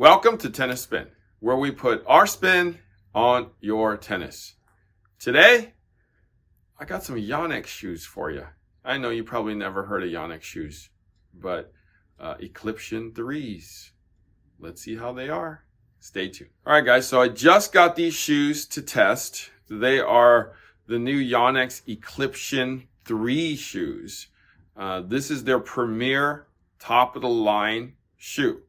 Welcome to Tennis Spin, where we put our spin on your tennis. Today, I got some Yonex shoes for you. I know you probably never heard of Yonex shoes, but Eclipsion 3s. Let's see how they are. Stay tuned. All right, guys, so I just got these shoes to test. They are the new Yonex Eclipsion 3 shoes. This is their premier top-of-the-line shoe.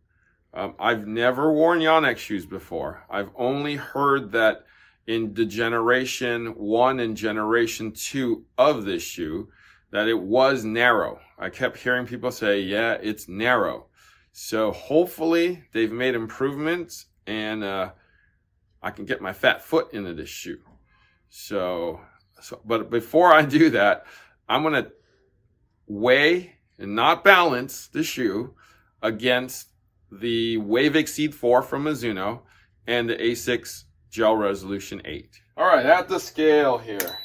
I've never worn Yonex shoes before. I've only heard that in the generation 1 and generation 2 of this shoe, that it was narrow. I kept hearing people say, yeah, it's narrow. So hopefully they've made improvements and I can get my fat foot into this shoe. But before I do that, I'm going to weigh and not balance the shoe against the Wave Exceed 4 from Mizuno and the A6 Gel Resolution 8. All right, at the scale here.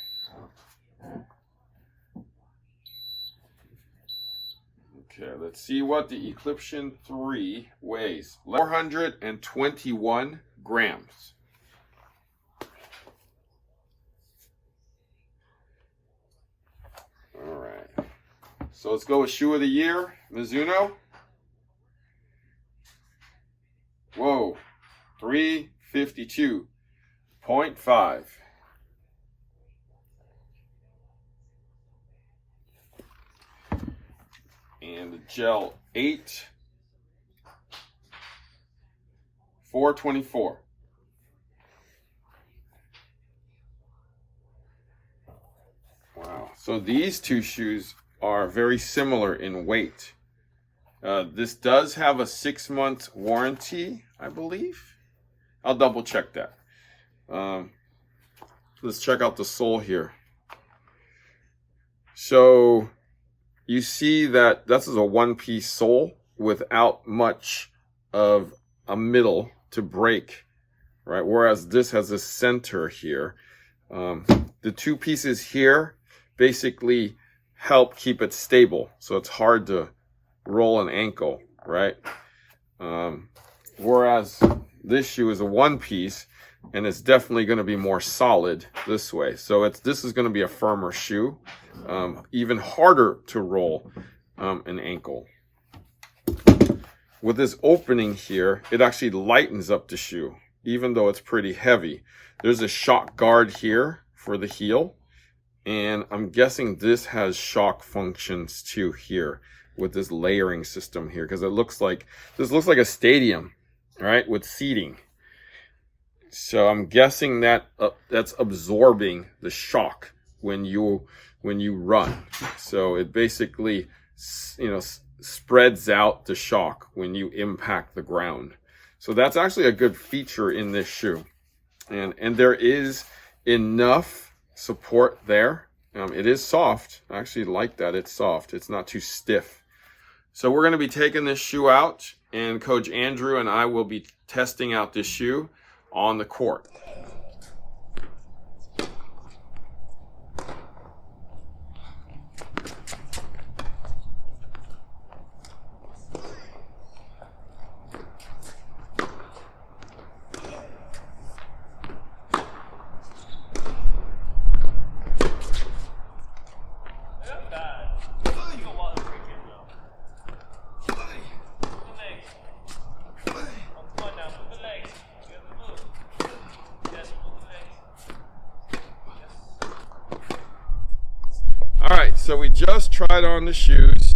Okay, let's see what the Eclipsion 3 weighs. 421 grams. All right. So let's go with Shoe of the Year, Mizuno. Whoa, 352.5. And the Gel 8, 424. Wow, so these two shoes are very similar in weight. This does have a 6-month warranty, I believe. I'll double check that. Let's check out the sole here. So you see that this is a one-piece sole without much of a middle to break, right? Whereas this has a center here. The two pieces here basically help keep it stable, so it's hard to roll an ankle, right? Whereas this shoe is a one piece and it's definitely going to be more solid this way. So this is going to be a firmer shoe, even harder to roll an ankle. With this opening here, it actually lightens up the shoe, even though it's pretty heavy. There's a shock guard here for the heel, and I'm guessing this has shock functions too here, with this layering system here, because this looks like a stadium, right, with seating. So I'm guessing that that's absorbing the shock when you run. So it basically, spreads out the shock when you impact the ground. So that's actually a good feature in this shoe, and there is enough support there. It is soft. I actually like that it's soft. It's not too stiff. So we're going to be taking this shoe out, and Coach Andrew and I will be testing out this shoe on the court. All right, so we just tried on the shoes.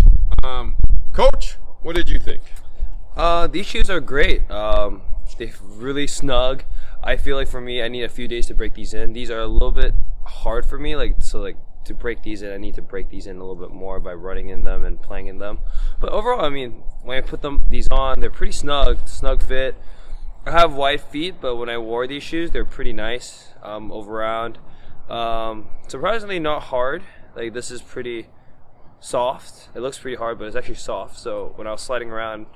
Coach, what did you think? These shoes are great. They're really snug. I feel like for me, I need a few days to break these in. These are a little bit hard for me, to break these in, I need to break these in a little bit more by running in them and playing in them. But overall, I mean, when I put these on, they're pretty snug fit. I have wide feet, but when I wore these shoes, they're pretty nice over around. Surprisingly not hard. Like, this is pretty soft. It looks pretty hard, but it's actually soft. So when I was sliding around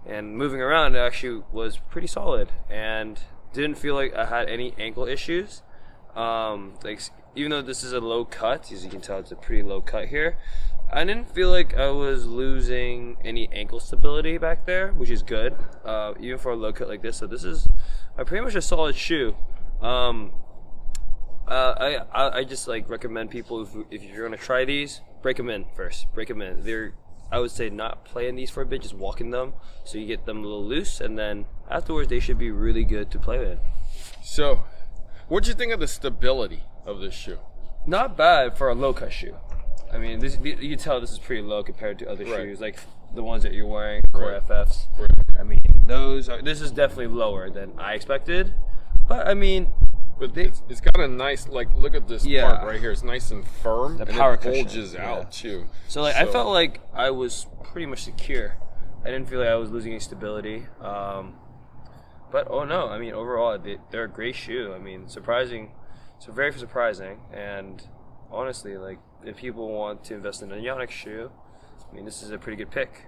and moving around, it actually was pretty solid and didn't feel like I had any ankle issues. Even though this is a low cut, as you can tell, it's a pretty low cut here. I didn't feel like I was losing any ankle stability back there, which is good, even for a low cut like this. So this is pretty much a solid shoe. I just like recommend people if you're gonna try these, break them in first. Break them in. I would say not play in these for a bit, just walk in them so you get them a little loose, and then afterwards they should be really good to play in. So, what'd you think of the stability of this shoe? Not bad for a low cut shoe. I mean, you can tell this is pretty low compared to other shoes, like the ones that you're wearing, Core FFs. Right. I mean, this is definitely lower than I expected, but I mean, but it's got a nice, like, look at this part right here. It's nice and firm, the and power it cushion, bulges out too. So like, I felt like I was pretty much secure. I didn't feel like I was losing any stability. But oh no, I mean, overall they're a great shoe. I mean, surprising, so very surprising. And honestly, like, if people want to invest in a Yonex shoe, I mean, this is a pretty good pick.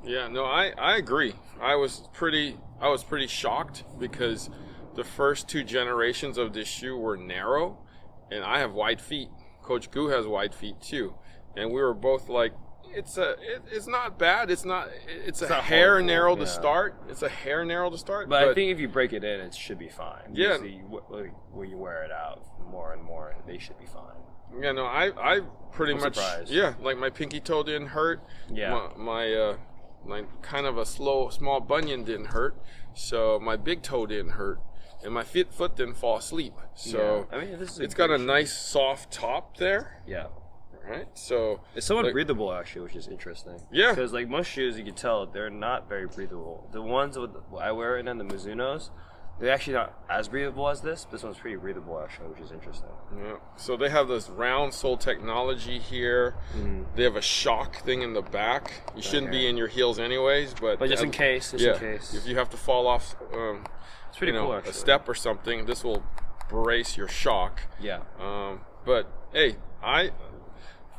Yeah, no, I agree. I was pretty shocked because the first 2 generations of this shoe were narrow, and I have wide feet. Coach Gu has wide feet too, and we were both like, it's not bad. It's a hair narrow to start. It's a hair narrow to start. But I think if you break it in, it should be fine. Yeah. Usually, when you wear it out more and more, they should be fine. Yeah, no, I pretty much surprised. Yeah, like my pinky toe didn't hurt. Yeah. My kind of a small bunion didn't hurt, so my big toe didn't hurt, and my foot didn't fall asleep. So I mean, it's got a nice soft top there. Yeah. Right. So it's somewhat breathable actually, which is interesting. Yeah. Because like most shoes, you can tell they're not very breathable. The ones I wear in the Mizunos, they're actually not as breathable as this. This one's pretty breathable actually, which is interesting. Yeah. So they have this round sole technology here. They have a shock thing in the back. You shouldn't be in your heels anyways, but just in case. In case. If you have to fall off, it's pretty cool actually. A step or something, this will brace your shock. Yeah. But hey,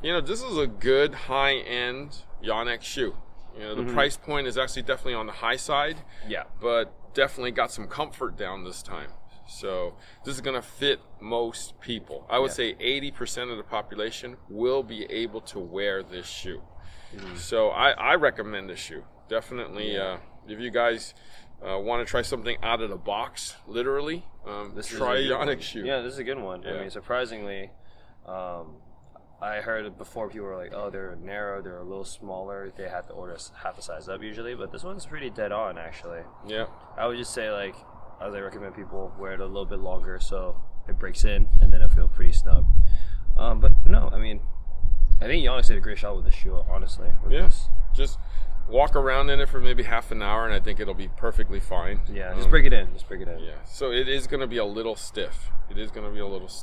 this is a good high-end Yonex shoe. The price point is actually definitely on the high side. Yeah. But definitely got some comfort down this time. So this is going to fit most people. I would say 80% of the population will be able to wear this shoe. So I recommend this shoe. Definitely, if you guys want to try something out of the box, literally, try a Yonex shoe. Yeah, this is a good one. Yeah. I mean, surprisingly, I heard before people were like, oh, they're narrow, they're a little smaller, they have to order half the size up usually, but this one's pretty dead on actually. Yeah. I would just say, like, as I recommend people wear it a little bit longer so it breaks in and then I feel pretty snug. But no, I mean, I think Yonex did a great job with this shoe, honestly. Just walk around in it for maybe half an hour and I think it'll be perfectly fine. Yeah, just break it in. Yeah, so it is going to be a little stiff.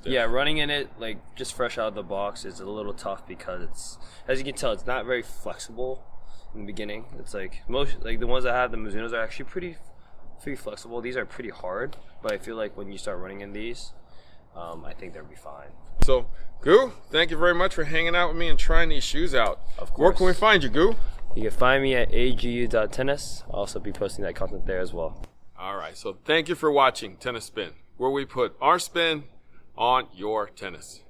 Yeah, running in it, like, just fresh out of the box is a little tough because it's, as you can tell, it's not very flexible in the beginning. It's like, the ones I have, the Mizunos, are actually pretty flexible. These are pretty hard, but I feel like when you start running in these, I think they'll be fine. So, Gu, thank you very much for hanging out with me and trying these shoes out. Of course. Where can we find you, Gu? You can find me at agu.tennis. I'll also be posting that content there as well. All right, so thank you for watching Tennis Spin, where we put our spin on your tennis.